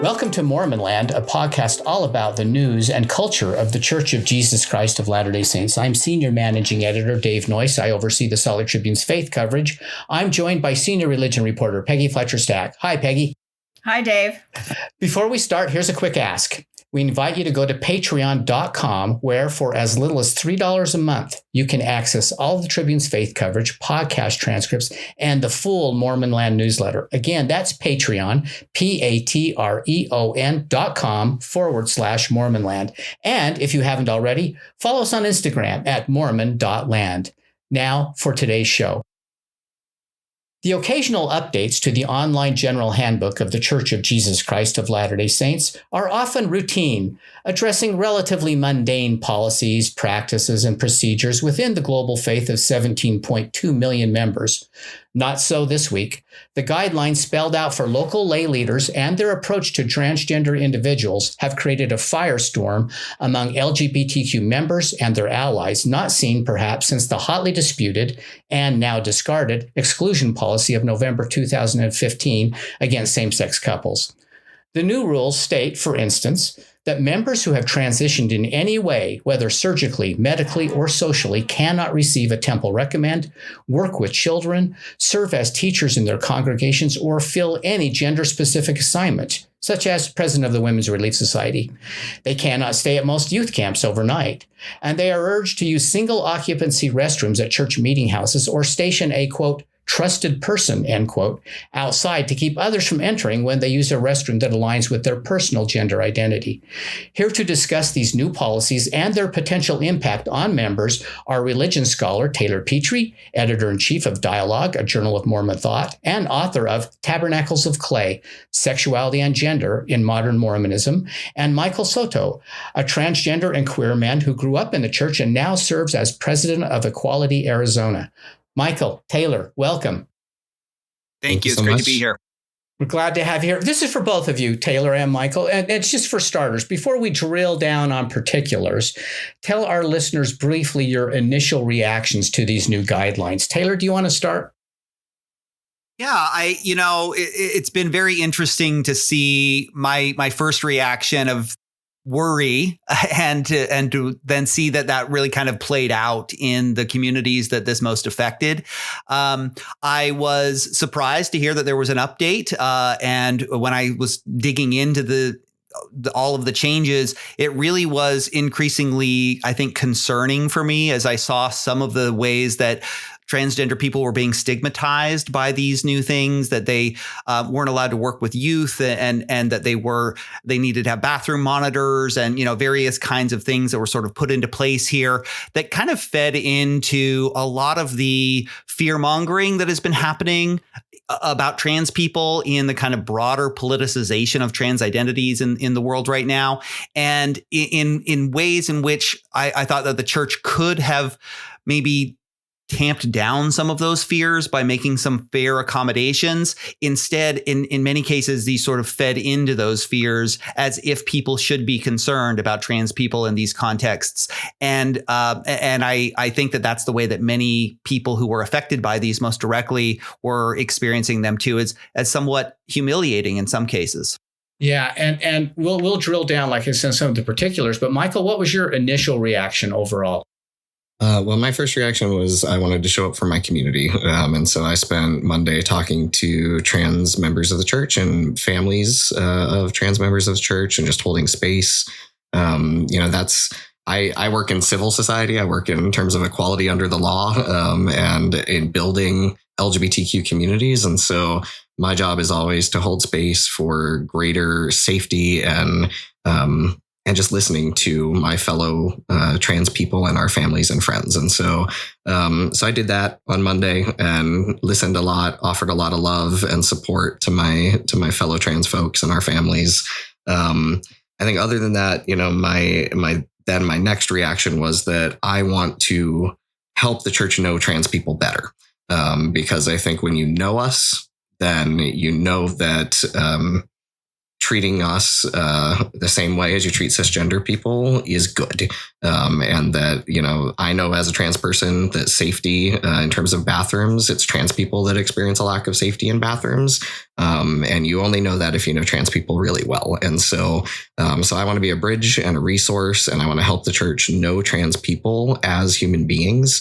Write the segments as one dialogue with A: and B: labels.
A: Welcome to Mormonland, a podcast all about the news and culture of the Church of Jesus Christ of Latter-day Saints. I'm Senior Managing Editor Dave Noyce. I oversee the Salt Lake Tribune's faith coverage. I'm joined by Senior Religion Reporter Peggy Fletcher-Stack. Hi, Peggy.
B: Hi, Dave.
A: Before we start, here's a quick ask. We invite you to go to patreon.com, where for as little as $3 a month, you can access all of the Tribune's faith coverage, podcast transcripts, and the full Mormonland newsletter. Again, that's Patreon, patreon.com/Mormonland. And if you haven't already, follow us on Instagram at mormon.land. Now for today's show. The occasional updates to the online general handbook of the Church of Jesus Christ of Latter-day Saints are often routine, addressing relatively mundane policies, practices, and procedures within the global faith of 17.2 million members. Not so this week. The guidelines spelled out for local lay leaders and their approach to transgender individuals have created a firestorm among LGBTQ members and their allies, not seen perhaps since the hotly disputed and now discarded exclusion policy of November 2015 against same-sex couples. The new rules state, for instance, that members who have transitioned in any way, whether surgically, medically, or socially, cannot receive a temple recommend, work with children, serve as teachers in their congregations, or fill any gender-specific assignment, such as president of the Women's Relief Society. They cannot stay at most youth camps overnight, and they are urged to use single-occupancy restrooms at church meeting houses or station a, quote, trusted person, end quote, outside to keep others from entering when they use a restroom that aligns with their personal gender identity. Here to discuss these new policies and their potential impact on members are religion scholar Taylor Petrie, editor-in-chief of Dialogue, a journal of Mormon thought, and author of Tabernacles of Clay, Sexuality and Gender in Modern Mormonism, and Michael Soto, a transgender and queer man who grew up in the church and now serves as president of Equality Arizona. Michael, Taylor, welcome.
C: Thank you. It's great to be here.
A: We're glad to have you here. This is for both of you, Taylor and Michael. And it's just for starters. Before we drill down on particulars, tell our listeners briefly your initial reactions to these new guidelines. Taylor, do you want to start?
C: Yeah, it's been very interesting to see my first reaction of worry and to then see that really kind of played out in the communities that this most affected. I was surprised to hear that there was an update. And when I was digging into all of the changes, it really was increasingly, I think, concerning for me as I saw some of the ways that transgender people were being stigmatized by these new things, that they weren't allowed to work with youth and that they needed to have bathroom monitors and, various kinds of things that were sort of put into place here that kind of fed into a lot of the fear mongering that has been happening about trans people in the kind of broader politicization of trans identities in the world right now. And in ways in which I thought that the church could have maybe tamped down some of those fears by making some fair accommodations. Instead, in many cases, these sort of fed into those fears as if people should be concerned about trans people in these contexts. And I think that that's the way that many people who were affected by these most directly were experiencing them too, as somewhat humiliating in some cases.
A: Yeah, and we'll drill down like in some of the particulars. But Michael, what was your initial reaction overall?
D: Well, my first reaction was I wanted to show up for my community. And so I spent Monday talking to trans members of the church and families of trans members of the church and just holding space. I work in civil society. I work in terms of equality under the law and in building LGBTQ communities. And so my job is always to hold space for greater safety and just listening to my fellow trans people and our families and friends. And so I did that on Monday and listened a lot, offered a lot of love and support to my fellow trans folks and our families. I think other than that, my next reaction was that I want to help the church know trans people better. Because I think when you know us, then you know that treating us the same way as you treat cisgender people is good. And that, I know as a trans person that safety in terms of bathrooms, it's trans people that experience a lack of safety in bathrooms. And you only know that if you know trans people really well. And so I want to be a bridge and a resource, and I want to help the church know trans people as human beings,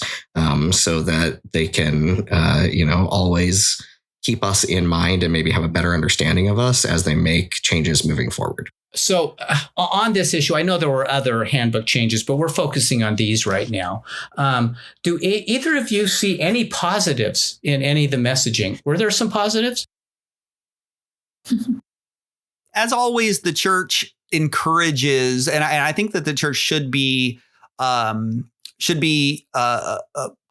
D: so that they can, always keep us in mind and maybe have a better understanding of us as they make changes moving forward.
A: So on this issue, I know there were other handbook changes, but we're focusing on these right now. Do either of you see any positives in any of the messaging? Were there some positives?
C: As always, the church encourages, and I think that the church should be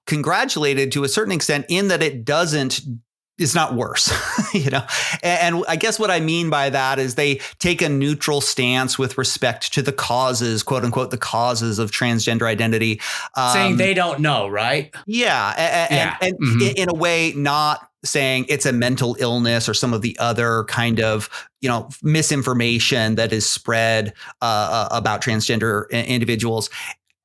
C: congratulated to a certain extent in that it's not worse, And I guess what I mean by that is they take a neutral stance with respect to the causes, quote unquote, the causes of transgender identity.
A: Saying they don't know, right?
C: Yeah. And in a way, not saying it's a mental illness or some of the other kind of, misinformation that is spread about transgender individuals.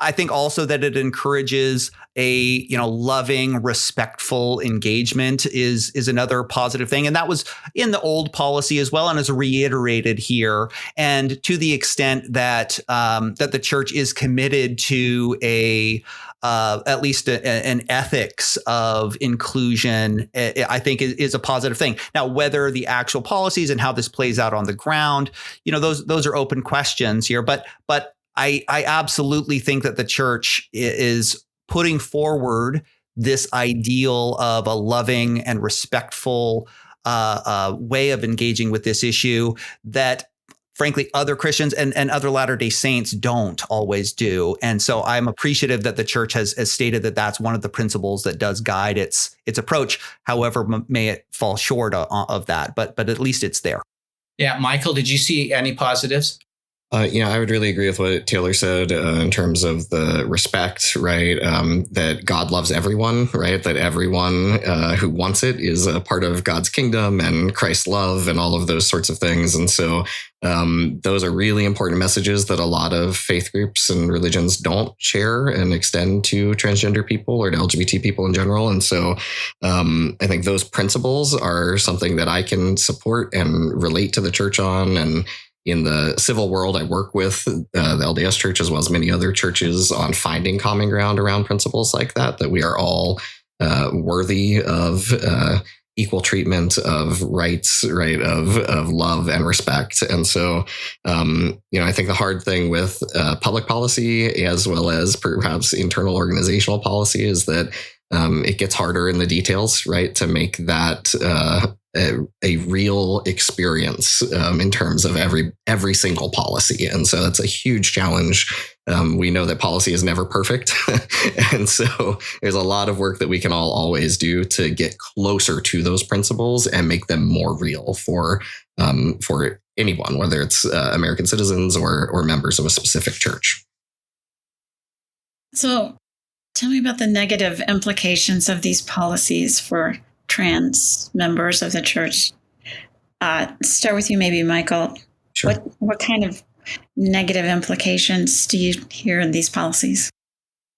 C: I think also that it encourages a, loving, respectful engagement is another positive thing. And that was in the old policy as well, and is reiterated here. And to the extent that that the church is committed to at least an ethics of inclusion, I think is a positive thing. Now, whether the actual policies and how this plays out on the ground, those are open questions here. But I absolutely think that the church is putting forward this ideal of a loving and respectful way of engaging with this issue that, frankly, other Christians and other Latter-day Saints don't always do. And so I'm appreciative that the church has stated that that's one of the principles that does guide its approach. However, may it fall short of that, but at least it's there.
A: Yeah. Michael, did you see any positives?
D: I would really agree with what Taylor said in terms of the respect, right? That God loves everyone, right? That everyone who wants it is a part of God's kingdom and Christ's love and all of those sorts of things. And so those are really important messages that a lot of faith groups and religions don't share and extend to transgender people or to LGBT people in general. And so I think those principles are something that I can support and relate to the church on. And in the civil world, I work with the LDS Church as well as many other churches on finding common ground around principles like that we are all worthy of equal treatment, of rights, right, of love and respect. And so, I think the hard thing with public policy as well as perhaps internal organizational policy is that it gets harder in the details, right, to make that a real experience in terms of every single policy. And so that's a huge challenge. We know that policy is never perfect. And so there's a lot of work that we can all always do to get closer to those principles and make them more real for anyone, whether it's American citizens or members of a specific church.
B: So tell me about the negative implications of these policies for trans members of the church. Start with you, maybe, Michael.
D: Sure.
B: What kind of negative implications do you hear in these policies?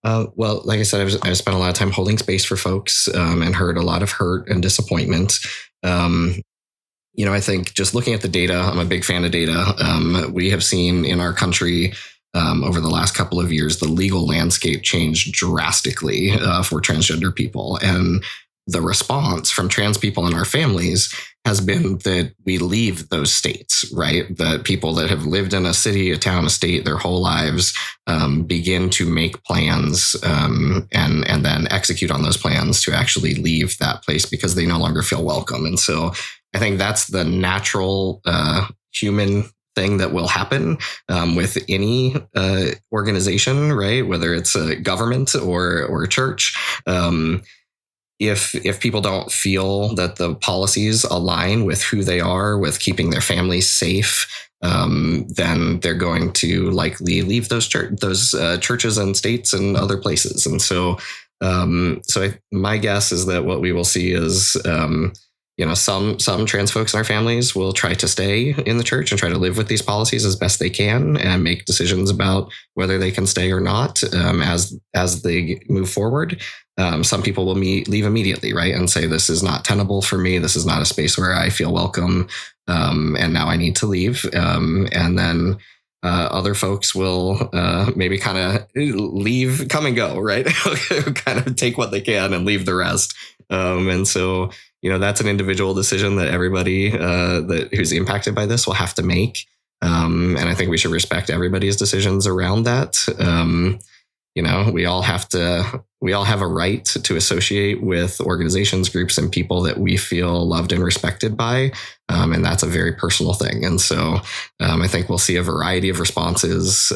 D: Well, like I said, I've spent a lot of time holding space for folks and heard a lot of hurt and disappointment. I think just looking at the data, I'm a big fan of data. We have seen in our country over the last couple of years, the legal landscape changed drastically for transgender people. And the response from trans people and our families has been that we leave those states, right? That people that have lived in a city, a town, a state their whole lives begin to make plans and then execute on those plans to actually leave that place because they no longer feel welcome. And so I think that's the natural human thing that will happen with any organization, right? Whether it's a government or a church. If people don't feel that the policies align with who they are, with keeping their families safe, then they're going to likely leave those churches and states and other places. And so, my guess is that what we will see is some trans folks in our families will try to stay in the church and try to live with these policies as best they can and make decisions about whether they can stay or not as they move forward. Some people will leave immediately, right, and say, this is not tenable for me. This is not a space where I feel welcome, and now I need to leave. And then other folks will maybe kind of leave, come and go, right? Kind of take what they can and leave the rest. And so, that's an individual decision that everybody who's impacted by this will have to make. And I think we should respect everybody's decisions around that. We all have a right to associate with organizations, groups, and people that we feel loved and respected by. And that's a very personal thing. And so I think we'll see a variety of responses.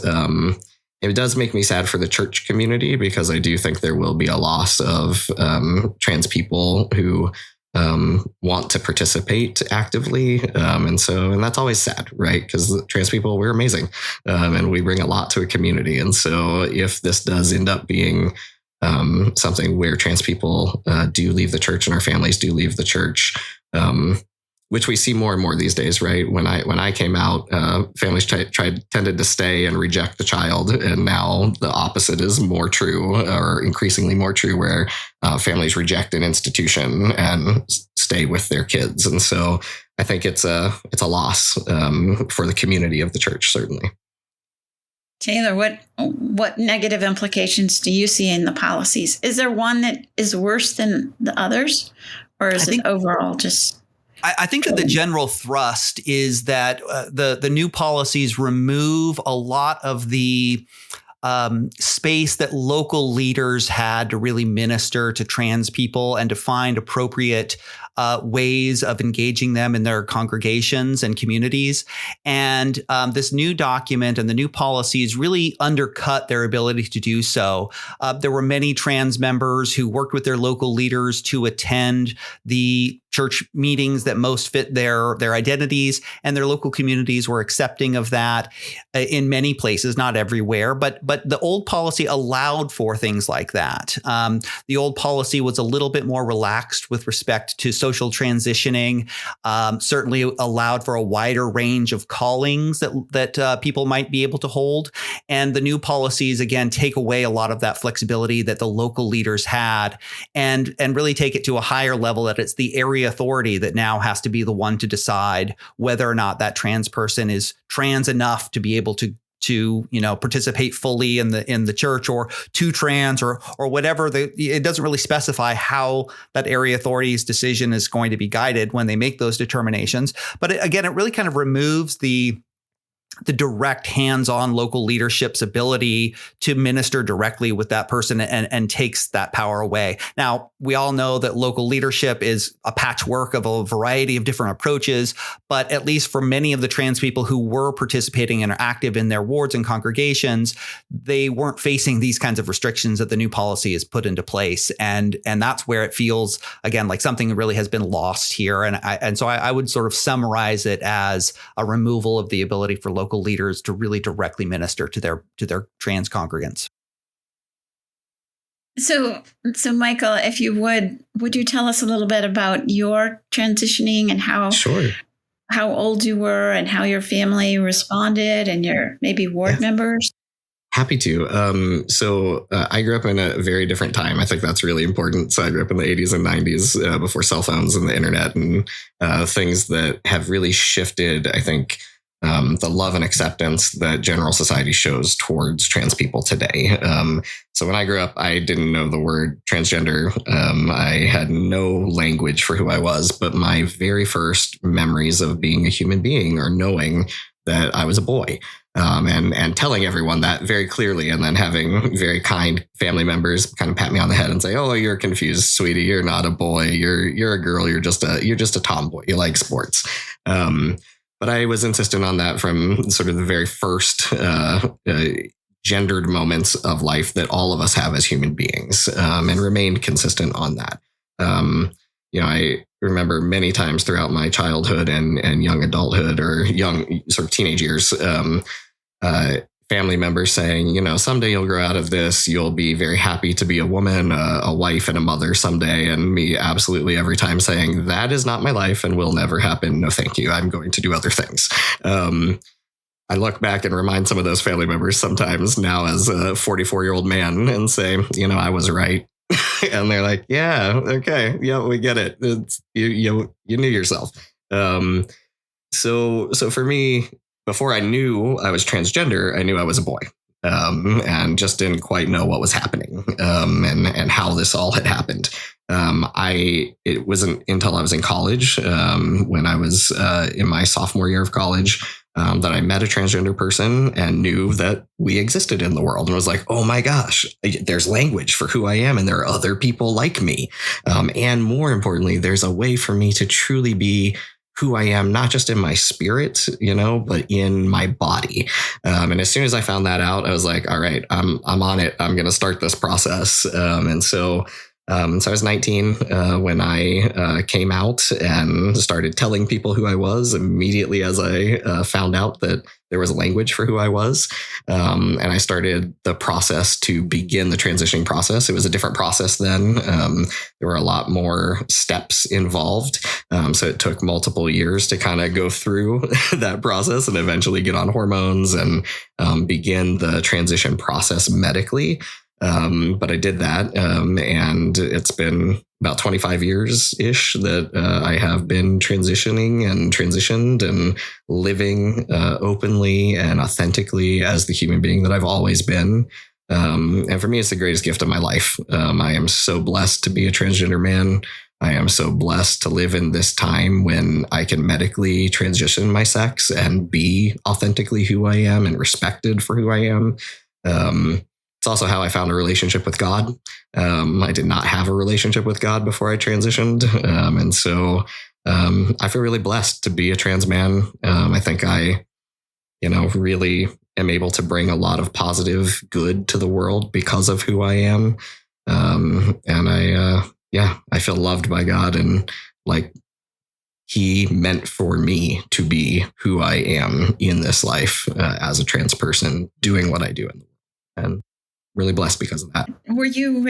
D: It does make me sad for the church community because I do think there will be a loss of trans people who want to participate actively. And that's always sad, right? Because trans people, we're amazing. And we bring a lot to a community. And so if this does end up being something where trans people do leave the church and our families do leave the church, which we see more and more these days, right? When I came out, families tended to stay and reject the child, and now the opposite is more true, or increasingly more true, where families reject an institution and stay with their kids. And so I think it's a loss for the community of the church, certainly.
B: Taylor, what negative implications do you see in the policies? Is there one that is worse than the others, or is it overall just?
C: I think that the general thrust is that the new policies remove a lot of the space that local leaders had to really minister to trans people and to find appropriate ways of engaging them in their congregations and communities. And this new document and the new policies really undercut their ability to do so. There were many trans members who worked with their local leaders to attend the church meetings that most fit their identities, and their local communities were accepting of that in many places, not everywhere. But the old policy allowed for things like that. The old policy was a little bit more relaxed with respect to social transitioning, certainly allowed for a wider range of callings that people might be able to hold. And the new policies, again, take away a lot of that flexibility that the local leaders had and really take it to a higher level, that it's the area authority that now has to be the one to decide whether or not that trans person is trans enough to be able to participate fully in the church, or too trans, or whatever. It doesn't really specify how that area authority's decision is going to be guided when they make those determinations. But it really kind of removes the direct hands-on local leadership's ability to minister directly with that person and takes that power away. Now, we all know that local leadership is a patchwork of a variety of different approaches, but at least for many of the trans people who were participating and are active in their wards and congregations, they weren't facing these kinds of restrictions that the new policy has put into place. And that's where it feels, again, like something really has been lost here. And so I would sort of summarize it as a removal of the ability for local leaders to really directly minister to their trans congregants.
B: So Michael, if you would you tell us a little bit about your transitioning and how old you were and how your family responded and your maybe ward members?
D: Happy to. So I grew up in a very different time. I think that's really important. So I grew up in the 80s and 90s before cell phones and the internet and things that have really shifted, I think, the love and acceptance that general society shows towards trans people today. So when I grew up, I didn't know the word transgender. I had no language for who I was, but my very first memories of being a human being are knowing that I was a boy. And telling everyone that very clearly, and then having very kind family members kind of pat me on the head and say, "Oh, you're confused, sweetie. You're not a boy. You're a girl. You're just a tomboy. You like sports." But I was insistent on that from sort of the very first gendered moments of life that all of us have as human beings, and remained consistent on that. I remember many times throughout my childhood and young adulthood, or young sort of teenage years, family members saying, someday you'll grow out of this. You'll be very happy to be a woman, a wife and a mother someday. And me absolutely every time saying that is not my life and will never happen. No, thank you. I'm going to do other things. I look back and remind some of those family members sometimes now as a 44-year-old man and say, I was right. And they're like, yeah, okay. Yeah, we get it. It's, you knew yourself. So for me, before I knew I was transgender, I knew I was a boy, and just didn't quite know what was happening, and how this all had happened. It wasn't until I was in college, when I was in my sophomore year of college, that I met a transgender person and knew that we existed in the world, and was like, oh my gosh, there's language for who I am, and there are other people like me, and more importantly, there's a way for me to truly be who I am, not just in my spirit, but in my body. And as soon as I found that out, I was like, all right, I'm on it. I'm going to start this process. So I was 19 when I came out and started telling people who I was immediately as I found out that there was a language for who I was. And I started the process to begin the transitioning process. It was a different process then. There were a lot more steps involved. So it took multiple years to kind of go through that process and eventually get on hormones and begin the transition process medically. But I did that, and it's been about 25 years-ish that I have been transitioning and transitioned and living openly and authentically as the human being that I've always been. And for me, it's the greatest gift of my life. I am so blessed to be a transgender man. I am so blessed to live in this time when I can medically transition my sex and be authentically who I am and respected for who I am. It's also how I found a relationship with God. I did not have a relationship with God before I transitioned. And so I feel really blessed to be a trans man. I think I, really am able to bring a lot of positive good to the world because of who I am. And I feel loved by God, and like he meant for me to be who I am in this life as a trans person doing what I do in the world. And really blessed because of that.
B: Were you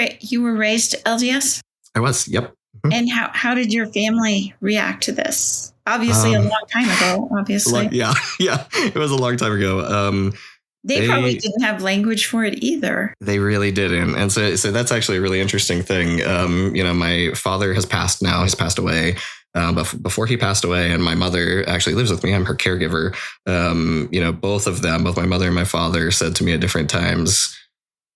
B: were raised LDS?
D: I was. Yep. Mm-hmm.
B: And how did your family react to this? Obviously, a long time ago. Obviously,
D: yeah. It was a long time ago.
B: They probably didn't have language for it either.
D: They really didn't, and so that's actually a really interesting thing. My father has passed now; he's passed away. But before he passed away, and my mother actually lives with me, I'm her caregiver. Both of them, both my mother and my father, said to me at different times,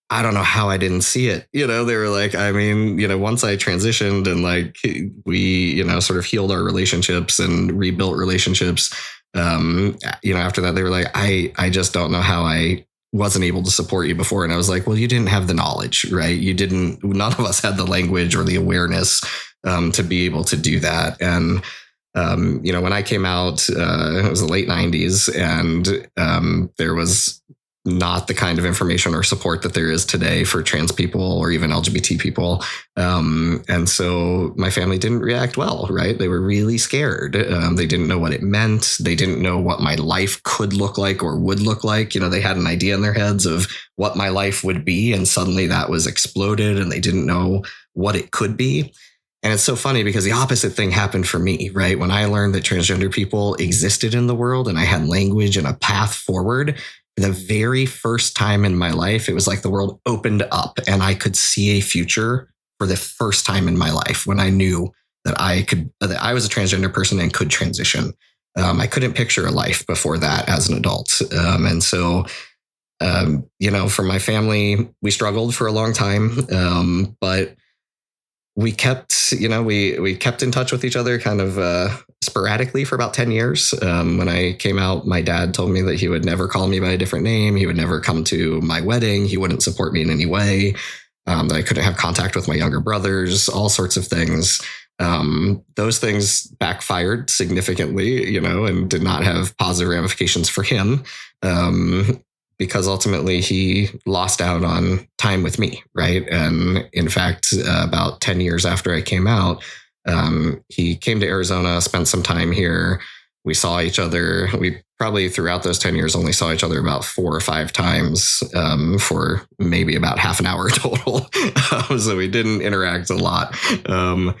D: I don't know how I didn't see it. They were like, once I transitioned and like we, sort of healed our relationships and rebuilt relationships, after that, they were like, I just don't know how I wasn't able to support you before. And I was like, well, you didn't have the knowledge, right? None of us had the language or the awareness to be able to do that. And, when I came out, it was the late 90s, and there was not the kind of information or support that there is today for trans people or even LGBT people. And so my family didn't react well, right? They were really scared. They didn't know what it meant. They didn't know what my life could look like or would look like. They had an idea in their heads of what my life would be, and suddenly that was exploded and they didn't know what it could be. And it's so funny because the opposite thing happened for me, right? When I learned that transgender people existed in the world and I had language and a path forward, the very first time in my life, it was like the world opened up and I could see a future for the first time in my life when I knew that I was a transgender person and could transition. I couldn't picture a life before that as an adult. And so, for my family, we struggled for a long time, but we kept, we kept in touch with each other kind of sporadically for about 10 years. When I came out, my dad told me that he would never call me by a different name. He would never come to my wedding. He wouldn't support me in any way. That I couldn't have contact with my younger brothers, all sorts of things. Those things backfired significantly, and did not have positive ramifications for him. Because ultimately he lost out on time with me, right? And in fact, about 10 years after I came out, he came to Arizona, spent some time here, we saw each other. We probably throughout those 10 years only saw each other about 4 or 5 times for maybe about half an hour total. So we didn't interact a lot, a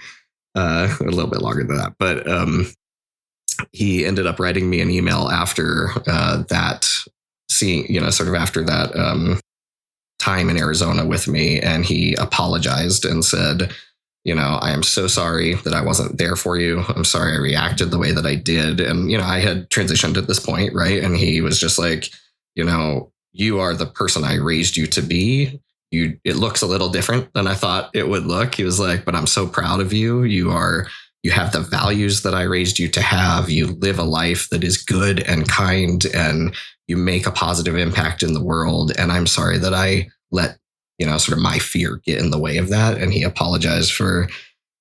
D: little bit longer than that. But he ended up writing me an email after that, sort of after that time in Arizona with me. And he apologized and said, I am so sorry that I wasn't there for you. I'm sorry I reacted the way that I did. And, I had transitioned at this point, right? And he was just like, you are the person I raised you to be. It looks a little different than I thought it would look. He was like, but I'm so proud of you. You have the values that I raised you to have. You live a life that is good and kind, and you make a positive impact in the world. And I'm sorry that I let sort of my fear get in the way of that. And he apologized for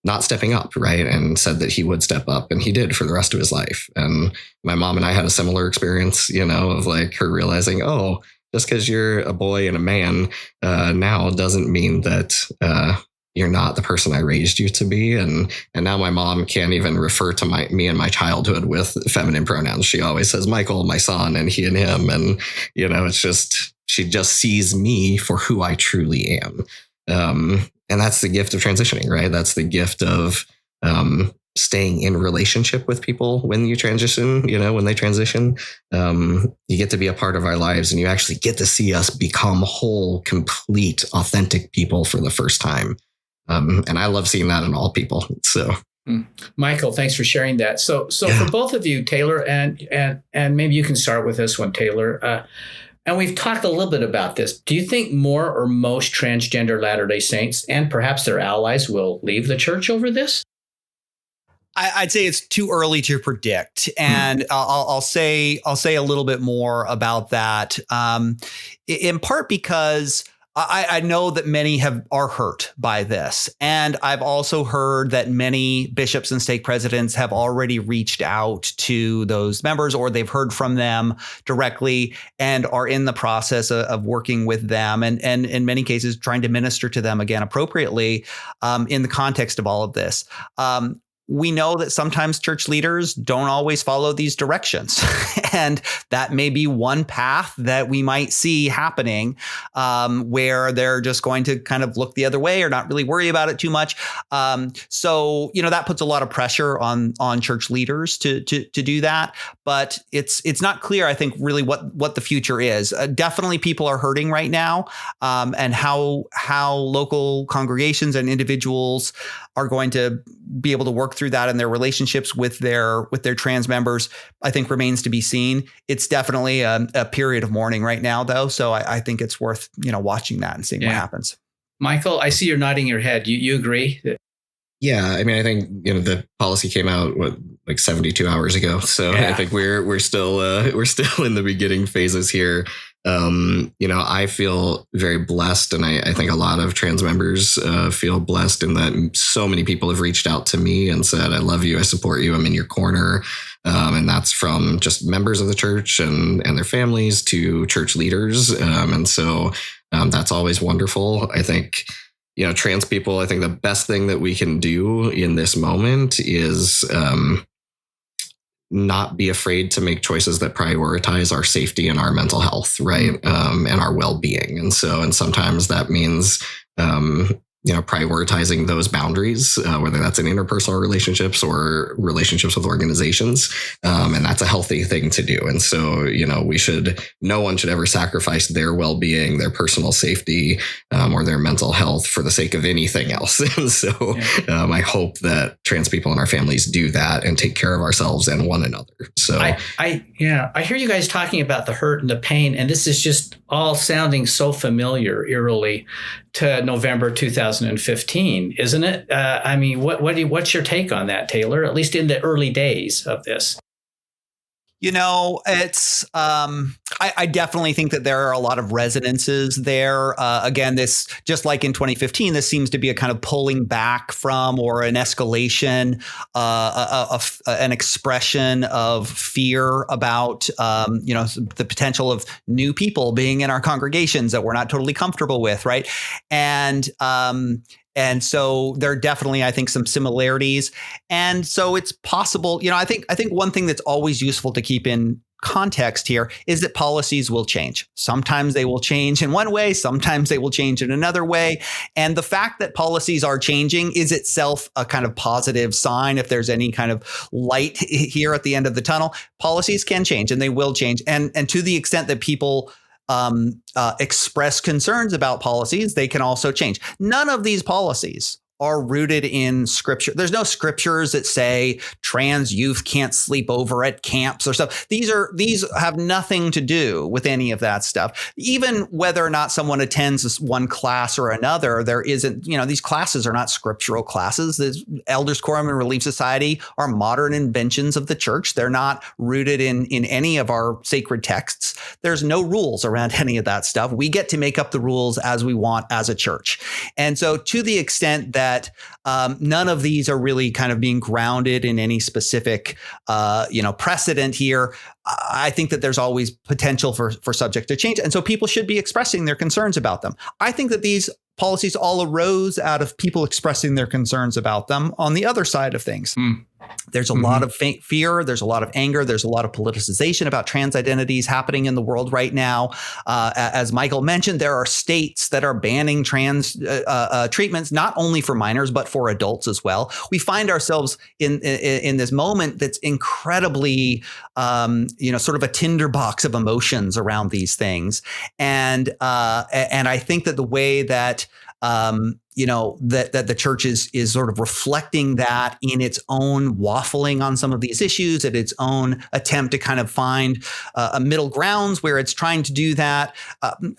D: not stepping up, right? And said that he would step up, and he did for the rest of his life. And my mom and I had a similar experience, of like her realizing, oh, just because you're a boy and a man now doesn't mean that you're not the person I raised you to be. And now my mom can't even refer to me and my childhood with feminine pronouns. She always says Michael, my son, and he and him. And, it's just, she just sees me for who I truly am. And that's the gift of transitioning, right? That's the gift of staying in relationship with people when you transition, when they transition. You get to be a part of our lives, and you actually get to see us become whole, complete, authentic people for the first time. And I love seeing that in all people. So,
A: Michael, thanks for sharing that. So for both of you, Taylor, and maybe you can start with this one, Taylor. And we've talked a little bit about this. Do you think more or most transgender Latter-day Saints and perhaps their allies will leave the church over this?
C: I'd say it's too early to predict, and I'll say a little bit more about that. In part because I know that many are hurt by this. And I've also heard that many bishops and stake presidents have already reached out to those members, or they've heard from them directly and are in the process of working with them, and in many cases trying to minister to them again appropriately in the context of all of this. We know that sometimes church leaders don't always follow these directions. And that may be one path that we might see happening where they're just going to kind of look the other way or not really worry about it too much. So, that puts a lot of pressure on church leaders to do that. But it's not clear, I think, really what the future is. Definitely people are hurting right now, and how local congregations and individuals are going to be able to work through that in their relationships with their trans members, I think remains to be seen. It's definitely a period of mourning right now, though. So I think it's worth, watching that and seeing what happens.
A: Michael, I see you're nodding your head. You agree?
D: Yeah, I mean, I think the policy came out like 72 hours ago, so I think we're still in the beginning phases here. I feel very blessed, and I think a lot of trans members feel blessed in that so many people have reached out to me and said, "I love you, I support you, I'm in your corner," and that's from just members of the church and their families to church leaders, and so that's always wonderful. I think. Trans people, I think the best thing that we can do in this moment is not be afraid to make choices that prioritize our safety and our mental health, right? And our well-being. And sometimes that means, prioritizing those boundaries, whether that's in interpersonal relationships or relationships with organizations. And that's a healthy thing to do. And so, no one should ever sacrifice their well-being, their personal safety, or their mental health for the sake of anything else. And so I hope that trans people and our families do that and take care of ourselves and one another. So
A: I hear you guys talking about the hurt and the pain, and this is just all sounding so familiar, eerily, to November 2015, isn't it? What's your take on that, Taylor? At least in the early days of this.
C: It's I definitely think that there are a lot of resonances there. Again, this, just like in 2015, this seems to be a kind of pulling back from or an escalation, an expression of fear about, the potential of new people being in our congregations that we're not totally comfortable with, right? And so there are definitely, I think, some similarities. And so it's possible, I think one thing that's always useful to keep in context here is that policies will change. Sometimes they will change in one way, sometimes they will change in another way. And the fact that policies are changing is itself a kind of positive sign. If there's any kind of light here at the end of the tunnel, policies can change and they will change. And to the extent that people express concerns about policies, they can also change. None of these policies are rooted in scripture. There's no scriptures that say trans youth can't sleep over at camps or stuff. These have nothing to do with any of that stuff. Even whether or not someone attends one class or another, there isn't, these classes are not scriptural classes. The Elders Quorum and Relief Society are modern inventions of the church. They're not rooted in any of our sacred texts. There's no rules around any of that stuff. We get to make up the rules as we want as a church. And so to the extent that none of these are really kind of being grounded in any specific, precedent here, I think that there's always potential for subject to change. And so people should be expressing their concerns about them. I think that these policies all arose out of people expressing their concerns about them on the other side of things. There's a lot of fear. There's a lot of anger. There's a lot of politicization about trans identities happening in the world right now. As Michael mentioned, there are states that are banning trans treatments, not only for minors, but for adults as well. We find ourselves in this moment that's incredibly, sort of a tinderbox of emotions around these things. And I think that the way that that the church is sort of reflecting that in its own waffling on some of these issues, at its own attempt to kind of find a middle grounds where it's trying to do that,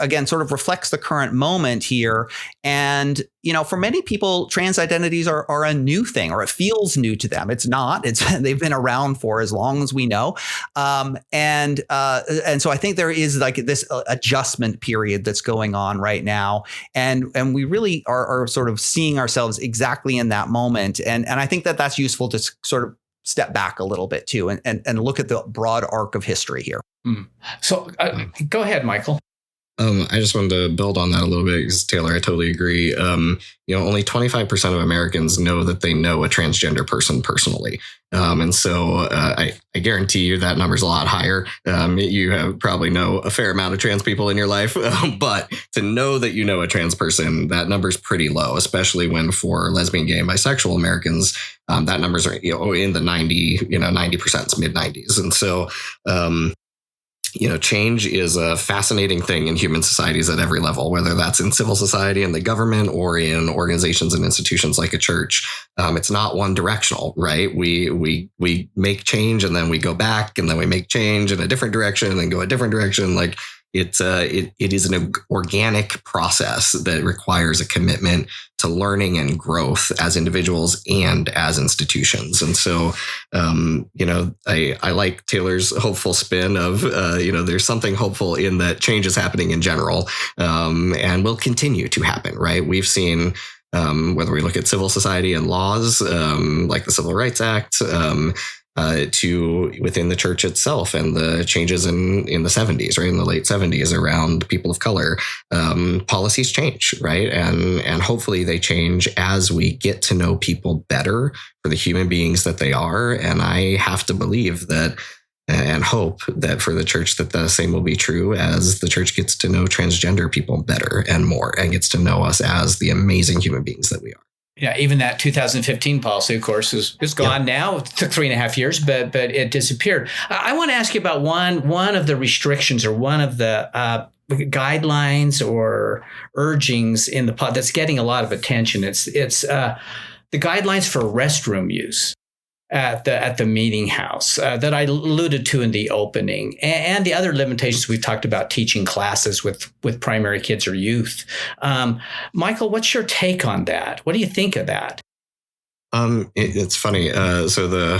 C: again, sort of reflects the current moment here. And, for many people, trans identities are a new thing, or it feels new to them. It's not. They've been around for as long as we know. And so I think there is like this adjustment period that's going on right now. And we really are sort of seeing ourselves exactly in that moment. And I think that that's useful to sort of step back a little bit too, and look at the broad arc of history here.
A: So go ahead, Michael.
D: I just wanted to build on that a little bit because, Taylor, I totally agree. Only 25% of Americans know that they know a transgender person personally. And so I guarantee you that number's a lot higher. You probably know a fair amount of trans people in your life, but to know that you know a trans person, that number's pretty low, especially when for lesbian, gay, and bisexual Americans, that numbers are in the 90%, mid 90s. And so change is a fascinating thing in human societies at every level, whether that's in civil society and the government or in organizations and institutions like a church. It's not one directional, right? We make change and then we go back and then we make change in a different direction and then go a different direction. Like it is an organic process that requires a commitment to learning and growth as individuals and as institutions. And so, I like Taylor's hopeful spin of, there's something hopeful in that change is happening in general, and will continue to happen, right? We've seen, whether we look at civil society and laws, like the Civil Rights Act, to within the church itself and the changes in the 70s, right? In the late 70s around people of color, policies change, right? And hopefully they change as we get to know people better for the human beings that they are. And I have to believe that and hope that for the church that the same will be true as the church gets to know transgender people better and more and gets to know us as the amazing human beings that we are.
A: Yeah, even that 2015 policy, of course, is gone now. It took 3.5 years, but it disappeared. I want to ask you about one of the restrictions or one of the guidelines or urgings in the pod that's getting a lot of attention. It's the guidelines for restroom use at the meeting house that I alluded to in the opening, and the other limitations we've talked about, teaching classes with primary kids or youth. Michael, what's your take on that? What do you think of that?
D: It's funny. So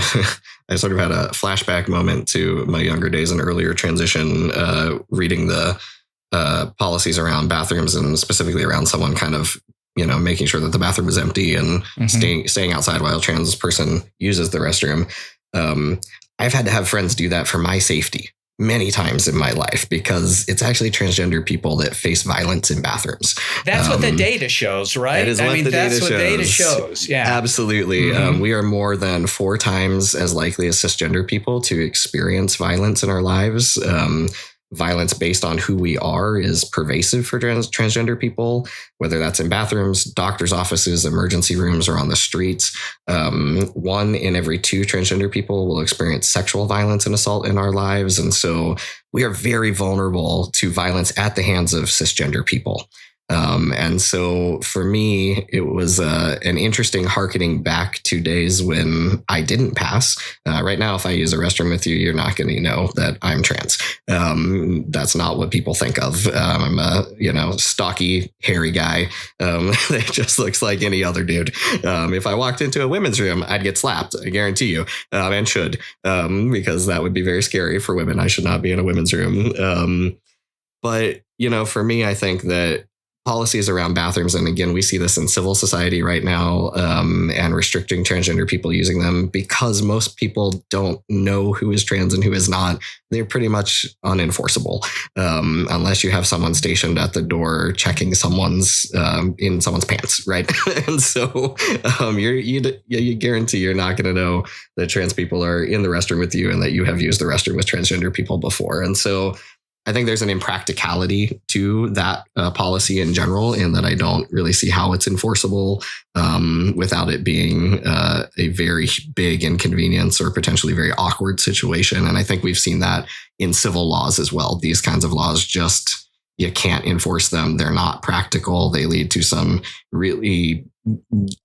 D: I sort of had a flashback moment to my younger days and earlier transition, reading the policies around bathrooms and specifically around someone kind of, making sure that the bathroom is empty and staying outside while a trans person uses the restroom. I've had to have friends do that for my safety many times in my life because it's actually transgender people that face violence in bathrooms.
A: That's what the data shows, right?
D: That is what the data shows.
A: Yeah,
D: absolutely. We are more than 4 times as likely as cisgender people to experience violence in our lives. Violence based on who we are is pervasive for transgender people, whether that's in bathrooms, doctors' offices, emergency rooms, or on the streets. 1 in every 2 transgender people will experience sexual violence and assault in our lives. And so we are very vulnerable to violence at the hands of cisgender people. And so for me, it was an interesting hearkening back to days when I didn't pass. Right now, if I use a restroom with you, you're not going to know that I'm trans. That's not what people think of. I'm a, stocky, hairy guy that just looks like any other dude. If I walked into a women's room, I'd get slapped, I guarantee you, and should, because that would be very scary for women. I should not be in a women's room. But, for me, I think that policies around bathrooms, and again, we see this in civil society right now, and restricting transgender people using them because most people don't know who is trans and who is not. They're pretty much unenforceable unless you have someone stationed at the door checking someone's in someone's pants, right? And so you guarantee you're not going to know that trans people are in the restroom with you and that you have used the restroom with transgender people before. And so I think there's an impracticality to that policy in general, in that I don't really see how it's enforceable without it being a very big inconvenience or potentially very awkward situation. And I think we've seen that in civil laws as well. These kinds of laws you can't enforce them. They're not practical. They lead to some really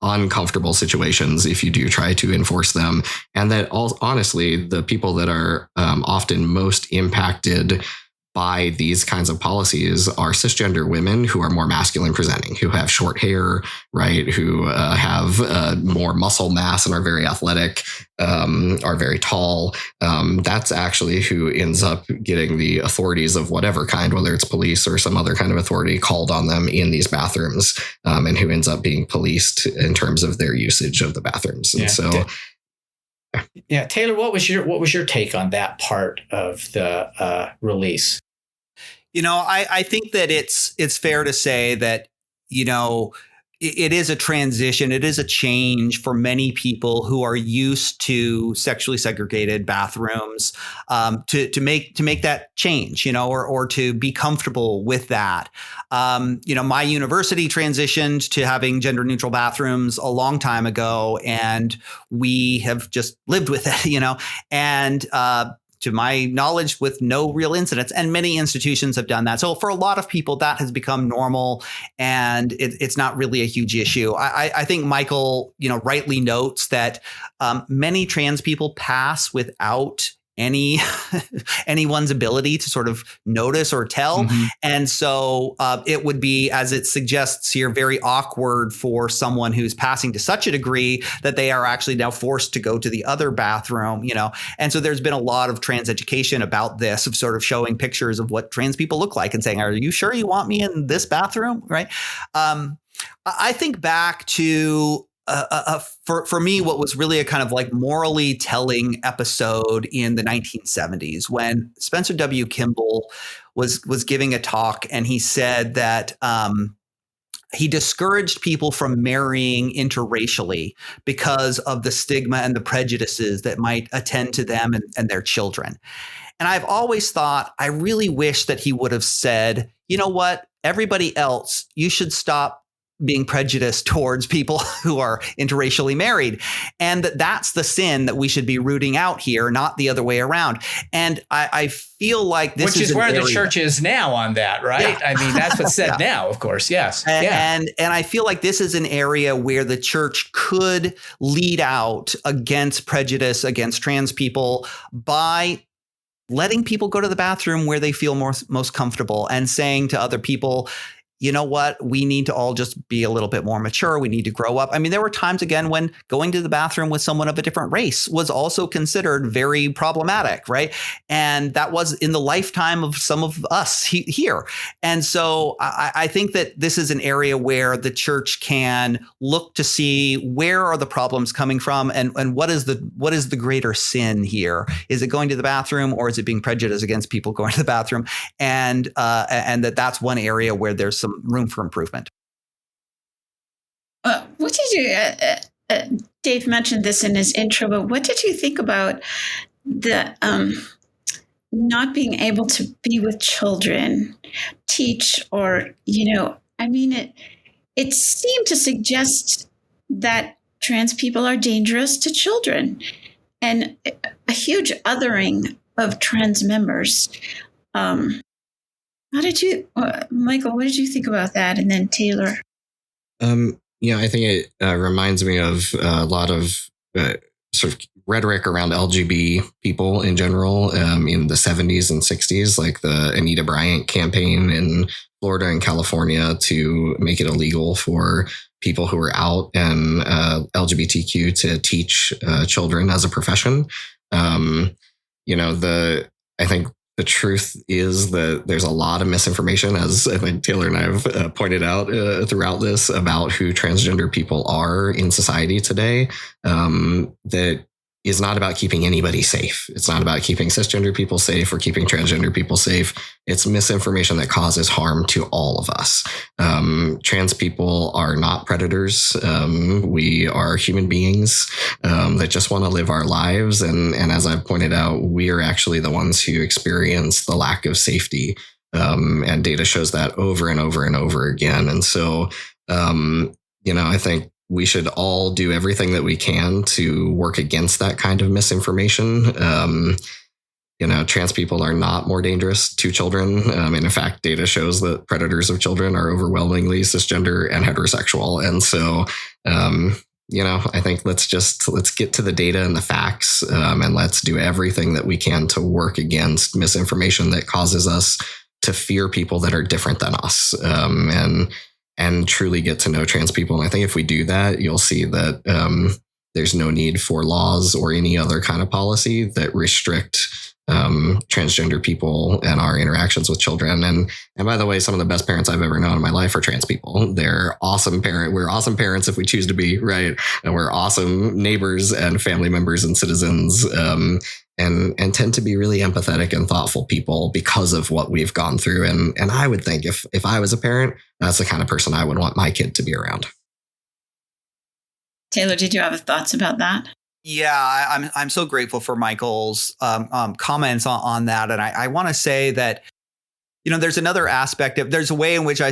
D: uncomfortable situations if you do try to enforce them. And that honestly, the people that are often most impacted by these kinds of policies are cisgender women who are more masculine presenting, who have short hair, right? Who have more muscle mass and are very athletic, are very tall. That's actually who ends up getting the authorities of whatever kind, whether it's police or some other kind of authority, called on them in these bathrooms, and who ends up being policed in terms of their usage of the bathrooms. And
A: yeah, Taylor, what was your take on that part of the release?
C: I think that it's fair to say that, it is a transition. It is a change for many people who are used to sexually segregated bathrooms, to make that change, or to be comfortable with that. My university transitioned to having gender neutral bathrooms a long time ago, and we have just lived with it, and to my knowledge, with no real incidents. And many institutions have done that. So for a lot of people, that has become normal, and it's not really a huge issue. I think Michael, rightly notes that many trans people pass without anyone's ability to sort of notice or tell. And so it would be, as it suggests here, very awkward for someone who's passing to such a degree that they are actually now forced to go to the other bathroom, And so there's been a lot of trans education about this, of sort of showing pictures of what trans people look like and saying, are you sure you want me in this bathroom? Right. I think back to for me, what was really a kind of like morally telling episode in the 1970s, when Spencer W. Kimball was giving a talk, and he said that he discouraged people from marrying interracially because of the stigma and the prejudices that might attend to them and their children. And I've always thought, I really wish that he would have said, you know what, everybody else, you should stop being prejudiced towards people who are interracially married. And that's the sin that we should be rooting out here, not the other way around. And I feel like this
A: is where the church is now on that, right? Yeah. I mean, that's what's said now, of course. Yes.
C: And I feel like this is an area where the church could lead out against prejudice against trans people by letting people go to the bathroom where they feel most comfortable, and saying to other people, you know what, we need to all just be a little bit more mature. We need to grow up. I mean, there were times again when going to the bathroom with someone of a different race was also considered very problematic, right? And that was in the lifetime of some of us here. And so I think that this is an area where the church can look to see where are the problems coming from, and what is the greater sin here? Is it going to the bathroom, or is it being prejudiced against people going to the bathroom? And that's one area where there's some room for improvement.
B: What did you, Dave mentioned this in his intro, but what did you think about the not being able to be with children, teach, or, I mean, it seemed to suggest that trans people are dangerous to children, and a huge othering of trans members. How did you, Michael, what did you think about that? And then Taylor.
D: I think it reminds me of a lot of sort of rhetoric around LGBT people in general in the 70s and 60s, like the Anita Bryant campaign in Florida and California to make it illegal for people who are out and LGBTQ to teach children as a profession. I think the truth is that there's a lot of misinformation, as I think Taylor and I have pointed out throughout this, about who transgender people are in society today, that is not about keeping anybody safe. It's not about keeping cisgender people safe or keeping transgender people safe. It's misinformation that causes harm to all of us. Trans people are not predators. We are human beings that just want to live our lives. And as I've pointed out, we are actually the ones who experience the lack of safety. And data shows that over and over and over again. And so, I think we should all do everything that we can to work against that kind of misinformation. Trans people are not more dangerous to children. And in fact, data shows that predators of children are overwhelmingly cisgender and heterosexual. And so, I think let's get to the data and the facts, and let's do everything that we can to work against misinformation that causes us to fear people that are different than us. And truly get to know trans people. And I think if we do that, you'll see that there's no need for laws or any other kind of policy that restrict transgender people and our interactions with children. And by the way, some of the best parents I've ever known in my life are trans people. They're awesome We're awesome parents if we choose to be, right? And we're awesome neighbors and family members and citizens. And tend to be really empathetic and thoughtful people because of what we've gone through. And I would think if I was a parent, that's the kind of person I would want my kid to be around.
B: Taylor, did you have thoughts about that?
C: Yeah, I'm so grateful for Michael's comments on that. And I want to say that, there's another aspect there's a way in which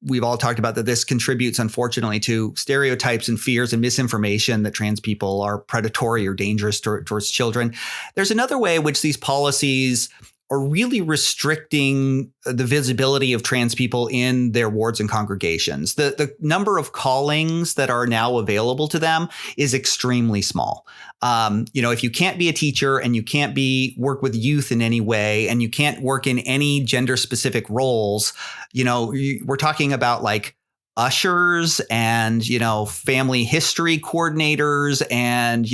C: we've all talked about that this contributes, unfortunately, to stereotypes and fears and misinformation that trans people are predatory or dangerous towards children. There's another way in which these policies are really restricting the visibility of trans people in their wards and congregations. The number of callings that are now available to them is extremely small. If you can't be a teacher and you can't work with youth in any way, and you can't work in any gender specific roles, we're talking about like ushers and, family history coordinators and,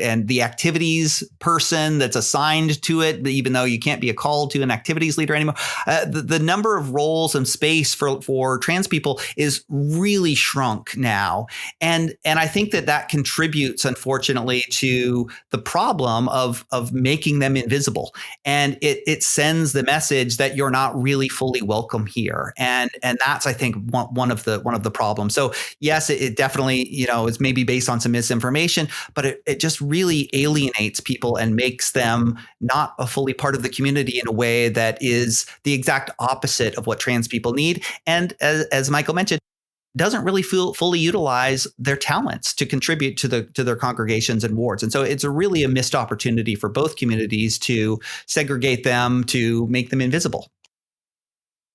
C: and the activities person that's assigned to it, even though you can't be called to an activities leader anymore. The number of roles and space for trans people is really shrunk now. And I think that contributes, unfortunately, to the problem of making them invisible. And it sends the message that you're not really fully welcome here. And that's, I think, one of the problems. So yes, it definitely, is maybe based on some misinformation, but it just really alienates people and makes them not a fully part of the community in a way that is the exact opposite of what trans people need. And as Michael mentioned, doesn't really fully utilize their talents to contribute to their congregations and wards. And so it's really a missed opportunity for both communities to segregate them, to make them invisible.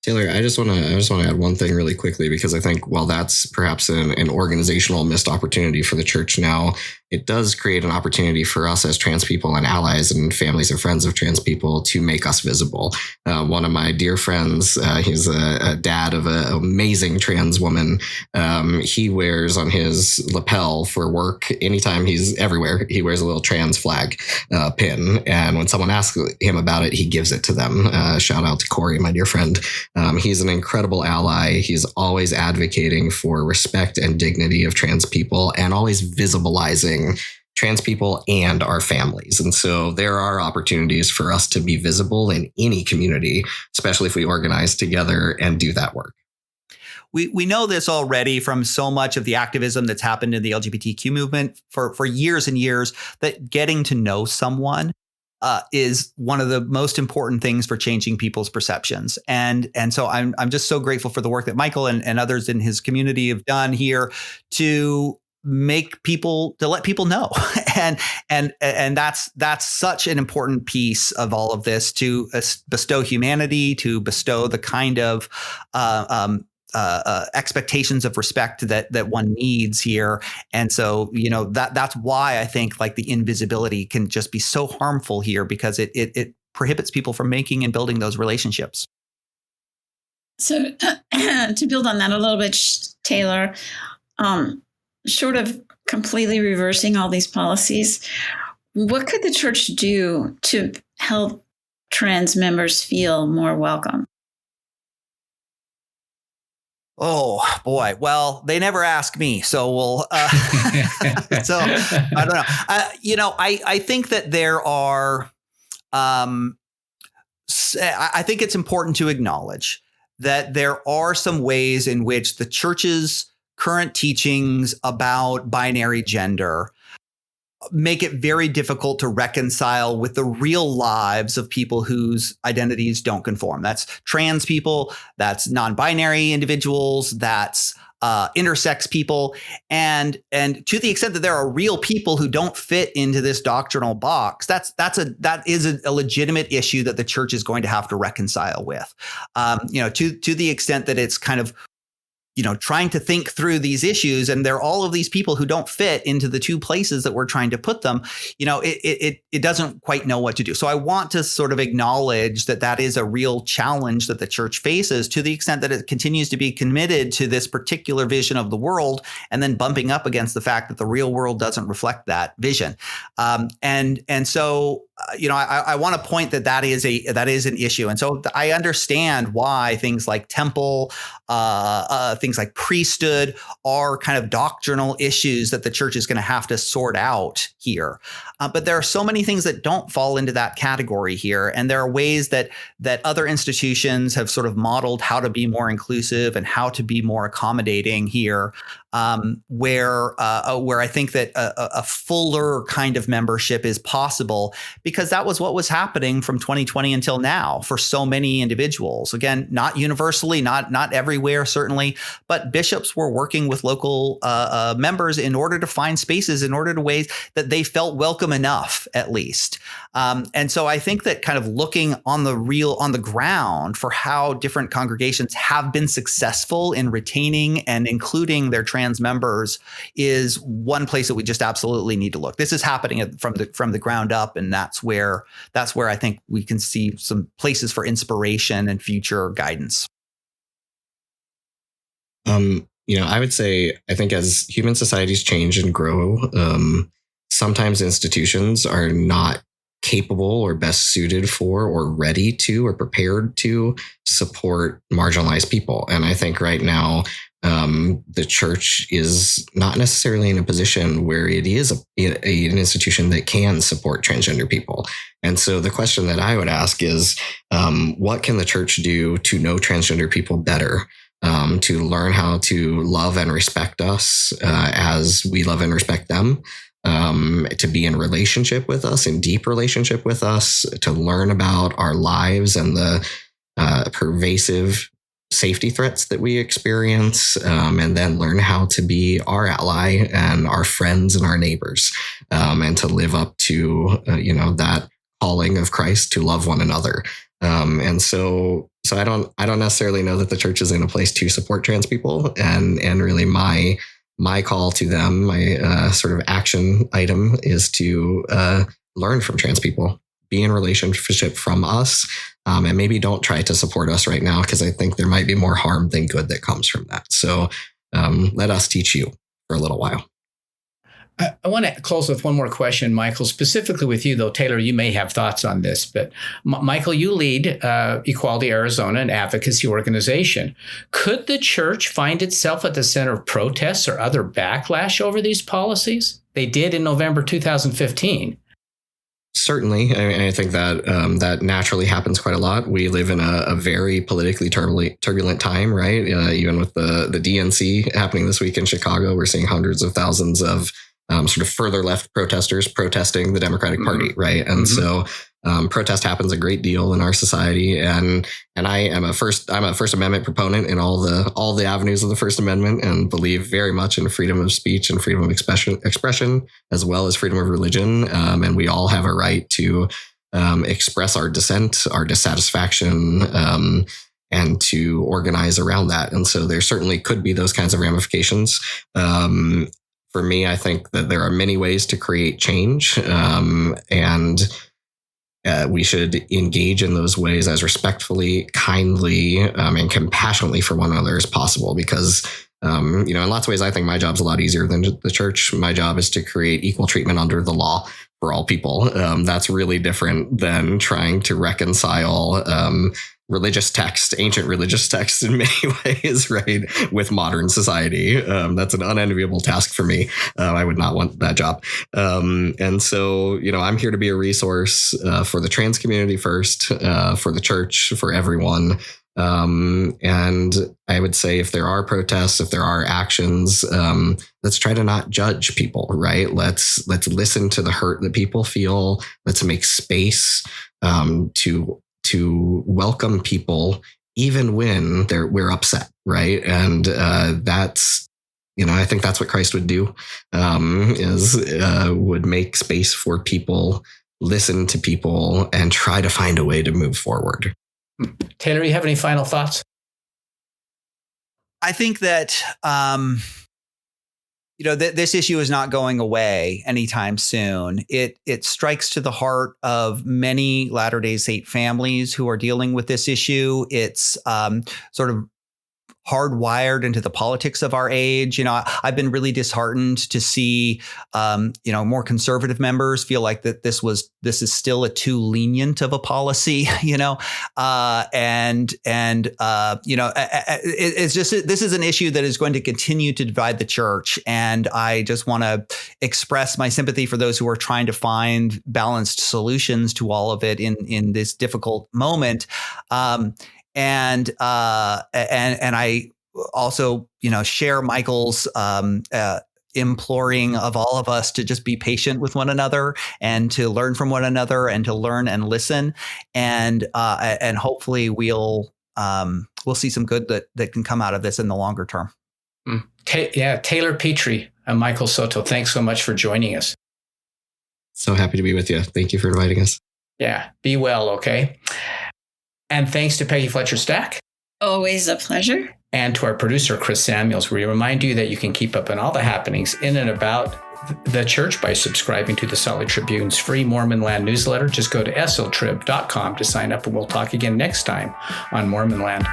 D: Taylor, I just want to add one thing really quickly, because I think while that's perhaps an organizational missed opportunity for the church now, it does create an opportunity for us as trans people and allies and families and friends of trans people to make us visible. One of my dear friends, he's a dad of an amazing trans woman. He wears on his lapel for work, anytime he's everywhere, he wears a little trans flag pin. And when someone asks him about it, he gives it to them. Shout out to Corey, my dear friend. He's an incredible ally. He's always advocating for respect and dignity of trans people and always visibilizing trans people and our families. And so there are opportunities for us to be visible in any community, especially if we organize together and do that work.
C: We know this already from so much of the activism that's happened in the LGBTQ movement for years and years, that getting to know someone is one of the most important things for changing people's perceptions. And so I'm just so grateful for the work that Michael and others in his community have done here to let people know. and that's such an important piece of all of this, to bestow humanity, to bestow the kind of expectations of respect that one needs here. And so, that's why I think like the invisibility can just be so harmful here, because it prohibits people from making and building those relationships.
B: So to build on that a little bit, Taylor, short of completely reversing all these policies, what could the church do to help trans members feel more welcome?
C: Oh boy. Well, they never ask me, so we'll. So I don't know. I think that there are. I think it's important to acknowledge that there are some ways in which the church's current teachings about binary gender make it very difficult to reconcile with the real lives of people whose identities don't conform. That's trans people, that's non-binary individuals, that's intersex people. And to the extent that there are real people who don't fit into this doctrinal box, that is a legitimate issue that the church is going to have to reconcile with. To the extent that it's kind of trying to think through these issues, and there are all of these people who don't fit into the two places that we're trying to put them, it doesn't quite know what to do. So I want to sort of acknowledge that is a real challenge that the church faces, to the extent that it continues to be committed to this particular vision of the world, and then bumping up against the fact that the real world doesn't reflect that vision. And so I want to point that is an issue. And so I understand why things like temple, things like priesthood are kind of doctrinal issues that the church is going to have to sort out here. But there are so many things that don't fall into that category here. And there are ways that other institutions have sort of modeled how to be more inclusive and how to be more accommodating here, where I think that a fuller kind of membership is possible, because that was what was happening from 2020 until now for so many individuals. Again, not universally, not everywhere, certainly, but bishops were working with local members in order to find spaces, in order to ways that they felt welcome enough, at least. And so I think that kind of looking on the ground for how different congregations have been successful in retaining and including their trans members is one place that we just absolutely need to look. This is happening from the ground up, and that's where I think we can see some places for inspiration and future guidance.
D: I would say, I think as human societies change and grow, sometimes institutions are not capable or best suited for or ready to or prepared to support marginalized people. And I think right now, the church is not necessarily in a position where it is an institution that can support transgender people. And so the question that I would ask is, what can the church do to know transgender people better? To learn how to love and respect us as we love and respect them, to be in relationship with us, in deep relationship with us, to learn about our lives and the pervasive safety threats that we experience, and then learn how to be our ally and our friends and our neighbors, and to live up to that calling of Christ to love one another. And so I don't necessarily know that the church is in a place to support trans people, and really my my call to them, my sort of action item is to learn from trans people, be in relationship from us, and maybe don't try to support us right now, because I think there might be more harm than good that comes from that. So let us teach you for a little while.
A: I want to close with one more question, Michael, specifically with you, though. Taylor, you may have thoughts on this, but Michael, you lead Equality Arizona, an advocacy organization. Could the church find itself at the center of protests or other backlash over these policies? They did in November 2015.
D: Certainly. I think that that naturally happens quite a lot. We live in a very politically turbulent time, right? Even with the DNC happening this week in Chicago, we're seeing hundreds of thousands of sort of further left protesters protesting the Democratic Party, right? And so protest happens a great deal in our society, and I am I'm a First Amendment proponent in all the avenues of the First Amendment, and believe very much in freedom of speech and freedom of expression, as well as freedom of religion. And we all have a right to express our dissent, our dissatisfaction, and to organize around that. And so there certainly could be those kinds of ramifications. For me, I think that there are many ways to create change, and we should engage in those ways as respectfully, kindly, and compassionately for one another as possible. Because, in lots of ways, I think my job's a lot easier than the church. My job is to create equal treatment under the law for all people. That's really different than trying to reconcile ancient religious texts in many ways, right, with modern society. That's an unenviable task for me. I would not want that job. And so, I'm here to be a resource for the trans community first, for the church, for everyone. And I would say if there are protests, if there are actions, let's try to not judge people, right? Let's listen to the hurt that people feel. Let's make space to welcome people even when we're upset, right? And that's, I think that's what Christ would do, would make space for people, listen to people, and try to find a way to move forward.
A: Taylor, you have any final thoughts?
C: I think that this issue is not going away anytime soon. It strikes to the heart of many Latter-day Saint families who are dealing with this issue. It's sort of hardwired into the politics of our age. I've been really disheartened to see, more conservative members feel like that this is still a too lenient of a policy, it's just, this is an issue that is going to continue to divide the church. And I just want to express my sympathy for those who are trying to find balanced solutions to all of it in this difficult moment. And I also, share Michael's imploring of all of us to just be patient with one another and to learn from one another and to learn and listen. And hopefully we'll see some good that can come out of this in the longer term.
A: Taylor Petrie and Michael Soto, thanks so much for joining us.
D: So happy to be with you. Thank you for inviting us.
A: Yeah. Be well. Okay. And thanks to Peggy Fletcher Stack.
B: Always a pleasure. And
A: to our producer, Chris Samuels. We remind you that you can keep up on all the happenings in and about the church by subscribing to the Salt Lake Tribune's free Mormon Land newsletter. Just go to sltrib.com to sign up, and we'll talk again next time on Mormon Land.